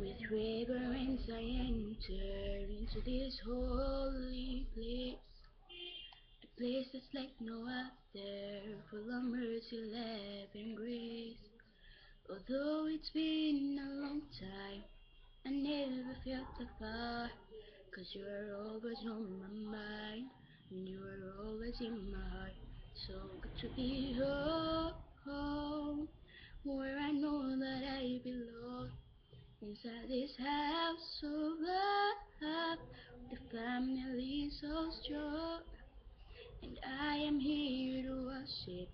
With reverence I enter into this holy place, a place that's like no other, full of mercy, love, and grace. Although it's been a long time, I never felt so far, 'cause you are always on my mind, and you are always in my heart. So good to be home, where I know that I belong. Inside this house of love, the family is so strong, and I am here to worship,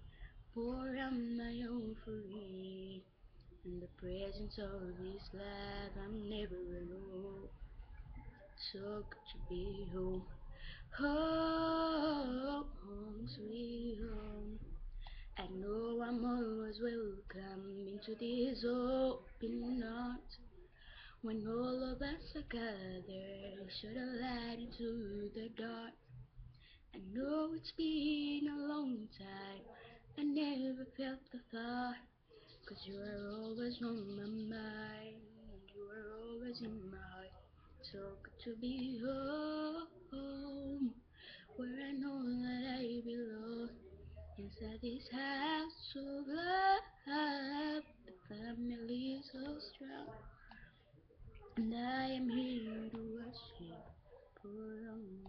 pour out my offering. In the presence of His love, I'm never alone. So good to be home, home, sweet home. I know I'm always welcome into this open arms. When all of us are gathered, should a light into the dark. I know it's been a long time, I never felt the thought, 'cause you are always on my mind, and you are always in my heart. So good to be home, where I know that I belong. Inside this house of love, the family is so strong, and I am here to worship, pour on